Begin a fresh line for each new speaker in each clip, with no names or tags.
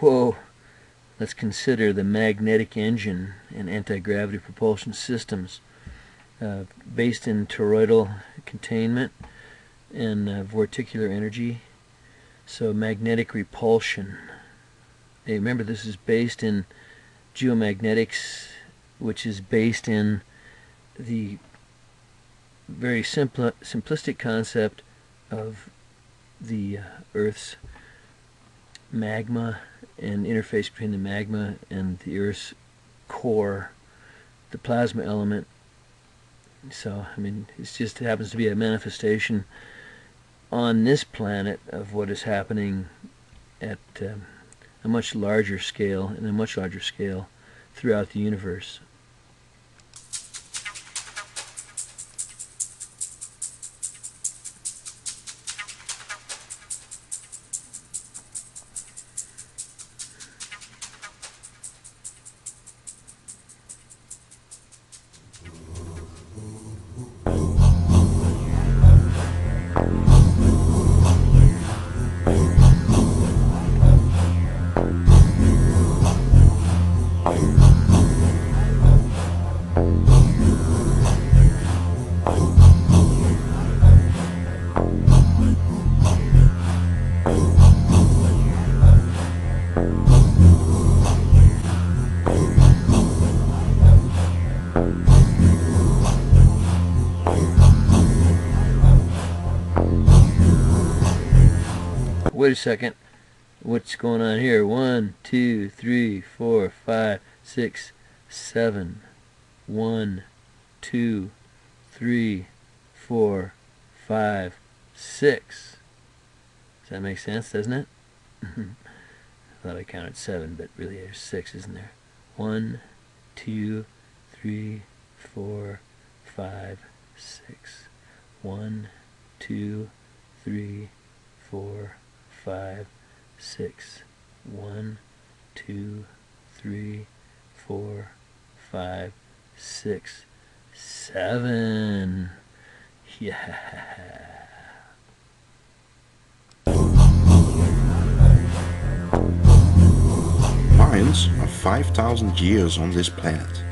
Whoa, let's consider the magnetic engine and anti-gravity propulsion systems based in toroidal containment and vorticular energy. So magnetic repulsion. Hey, remember, this is based in geomagnetics, which is based in the very simplistic concept of the Earth's magma and interface between the magma and the Earth's core, the plasma element. So, I mean, it just happens to be a manifestation on this planet of what is happening at a much larger scale, and a much larger scale throughout the universe. Wait a second. What's going on here? 1, 2, 3, 4, 5, 6, 7. 1, 2, 3, 4, 5, 6. Does that make sense, doesn't it? I thought I counted 7, but really there's 6, isn't there? 1, 2, 3, 4, 5, 6. 1, 2, 3, 4, 5, 6. 1, 2, 3, 4, 5, 6, 7. Yeah.
Mayans are 5,000 years on this planet,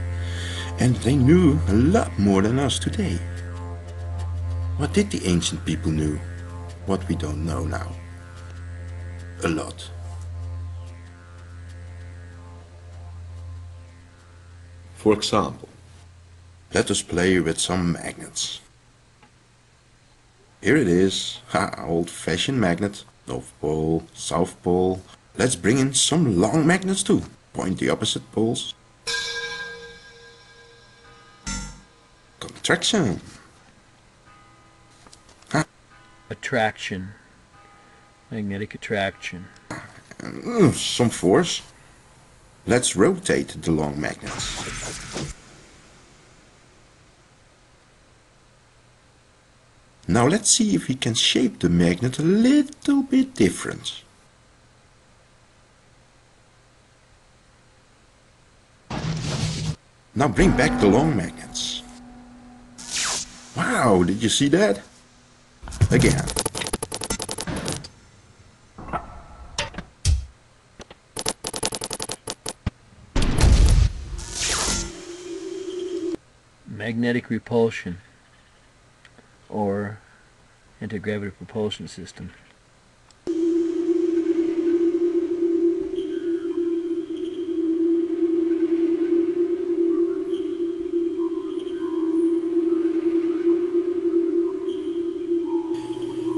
and they knew a lot more than us today. What did the ancient people know? What we don't know now? A lot. For example, let us play with some magnets. Here it is, old-fashioned magnet, North Pole, South Pole. Let's bring in some long magnets too. Point the opposite poles. Contraction.
Attraction. Magnetic attraction.
Some force. Let's rotate the long magnets. Now let's see if we can shape the magnet a little bit different. Now bring back the long magnets. Wow, did you see that? Again.
Magnetic repulsion, or anti-gravity propulsion system.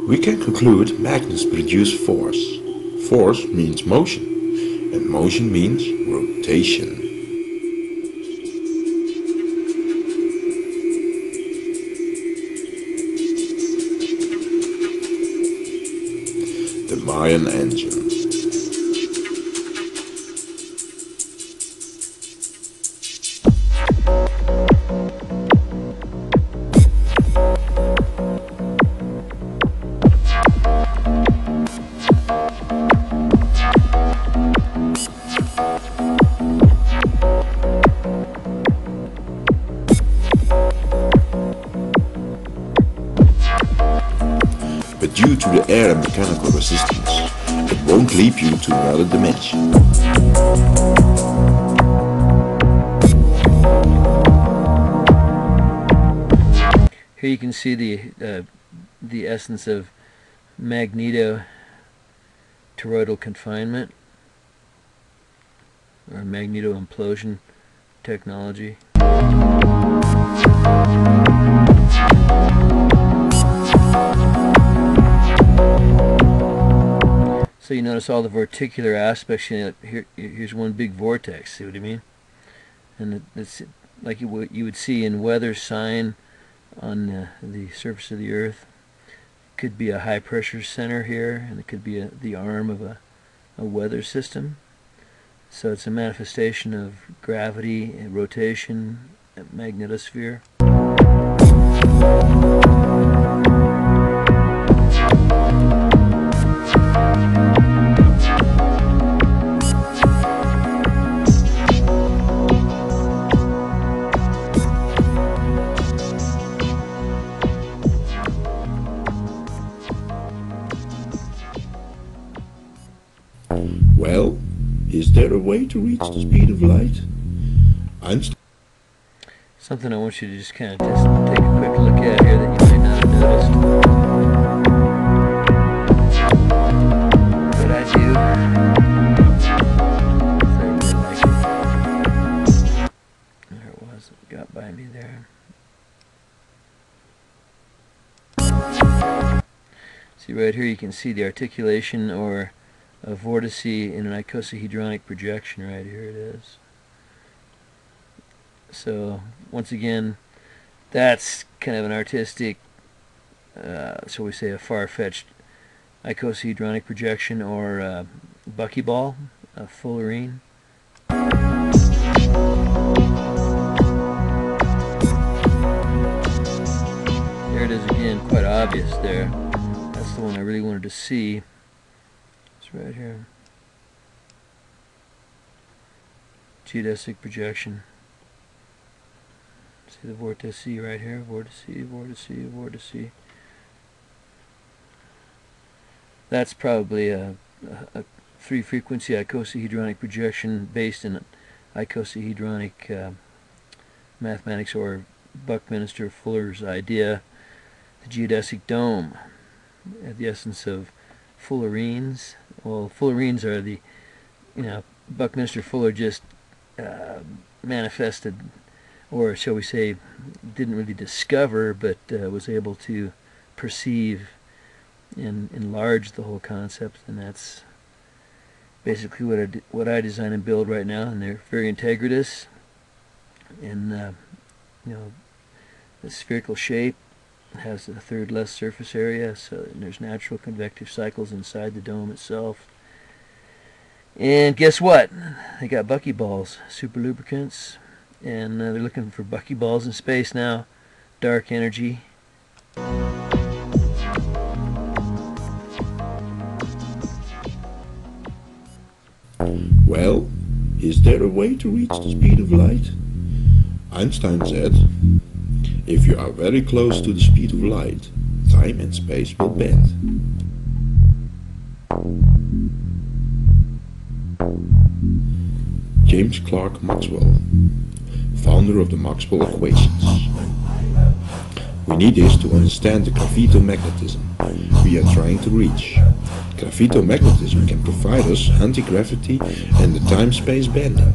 We can conclude magnets produce force. Force means motion, and motion means rotation. The Mayan Engine. But due to the air and mechanical resistance, it won't leap you to another dimension.
Here you can see the essence of magneto-toroidal confinement or magneto-implosion technology. So you notice all the vorticular aspects. Here's one big vortex. See what I mean? And it's like you would see in weather sign on the surface of the Earth. It could be a high pressure center here, and it could be the arm of a weather system. So it's a manifestation of gravity and rotation, magnetosphere.
Well, is there a way to reach the speed of light?
Something I want you to just kind of take a quick look at here that you might not have noticed. But I do. There it was. It got by me there. See right here you can see the articulation or a vortice in an icosahedronic projection. Right here it is. So once again, that's kind of an artistic, shall we say, a far-fetched icosahedronic projection or buckyball, a fullerene. There it is again, quite obvious there. That's the one I really wanted to see. It's right here. Geodesic projection. See the vortice right here, vortice, vortice, vortice. That's probably a 3-frequency icosahedronic projection based in icosahedronic mathematics, or Buckminster Fuller's idea, the geodesic dome, at the essence of fullerenes. Well, fullerenes are the, Buckminster Fuller just manifested, or shall we say, didn't really discover, but was able to perceive and enlarge the whole concept, and that's basically what I design and build right now. And they're very integratous, and the spherical shape has a third less surface area, so there's natural convective cycles inside the dome itself. And guess what? They got buckyballs, super lubricants. And they're looking for buckyballs in space now. Dark energy.
Well, is there a way to reach the speed of light? Einstein said, if you are very close to the speed of light, time and space will bend. James Clerk Maxwell, founder of the Maxwell equations. We need this to understand the gravitomagnetism we are trying to reach. Gravitomagnetism can provide us anti-gravity and the time-space bending.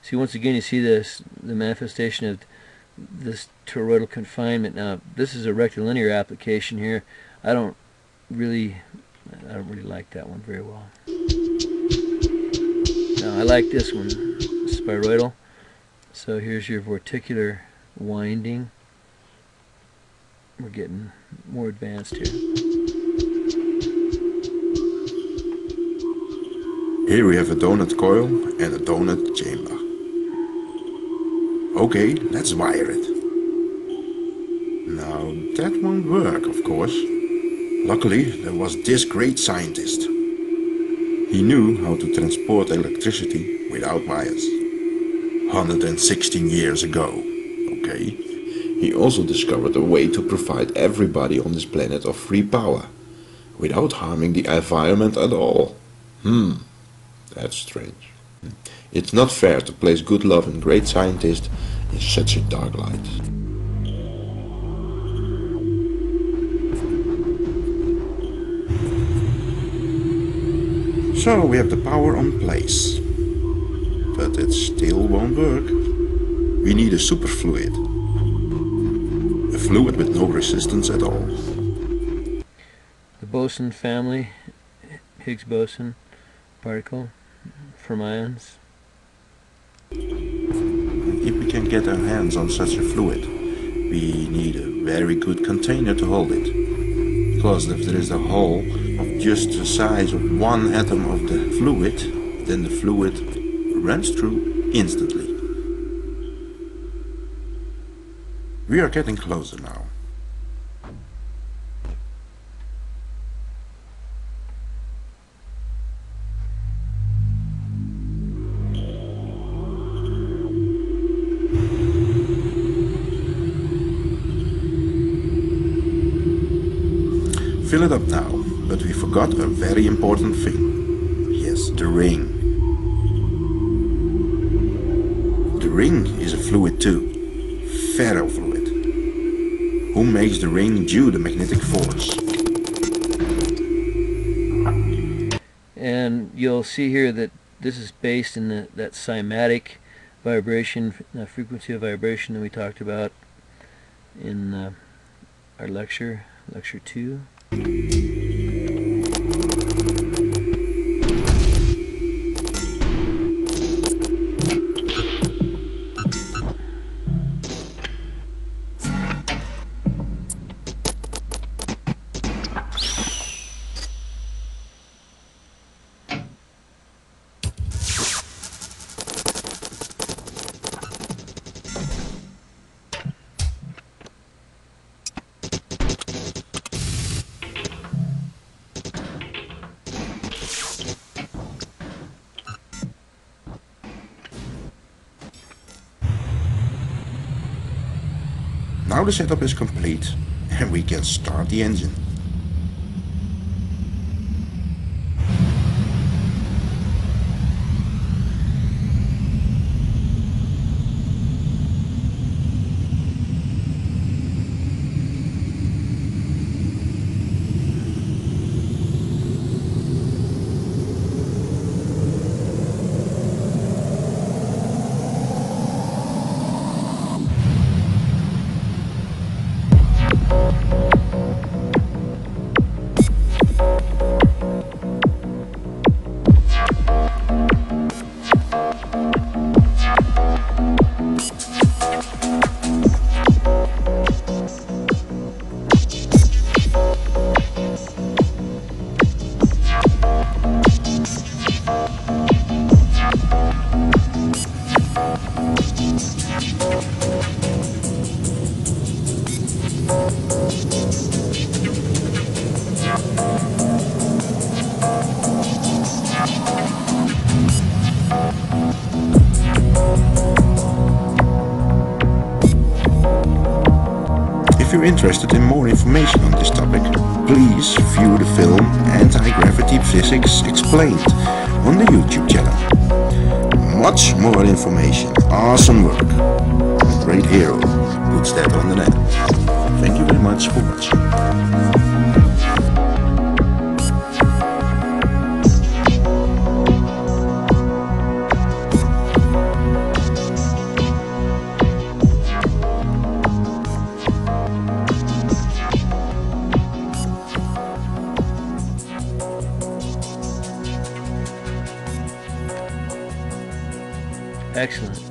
See, once again, you see the manifestation of this toroidal confinement. Now, this is a rectilinear application here. I don't really like that one very well. Now, I like this one, spheroidal. So here's your vorticular winding. We're getting more advanced here.
Here we have a donut coil and a donut chamber. Okay, let's wire it. Now that won't work, of course. Luckily, there was this great scientist. He knew how to transport electricity without wires. 116 years ago. Okay. He also discovered a way to provide everybody on this planet of free power, without harming the environment at all. That's strange. It's not fair to place good love and great scientists in such a dark light. So we have the power on place, but it still won't work. We need a superfluid, a fluid with no resistance at all.
The boson family, Higgs boson particle, fermions.
If we can get our hands on such a fluid, we need a very good container to hold it. Because if there is a hole of just the size of one atom of the fluid, then the fluid runs through instantly. We are getting closer now. Fill it up now, but we forgot a very important thing. Yes, the ring. The ring is a fluid too. Ferrofluid. Who makes the ring due to magnetic force?
And you'll see here that this is based in that cymatic vibration, frequency of vibration that we talked about in our lecture 2.
Now the setup is complete and we can start the engine. If you're interested in more information on this topic, please view the film Anti-Gravity Physics Explained on the YouTube channel. Much more information, awesome work. A great hero puts that on the net. Thank you very much for watching.
Excellent.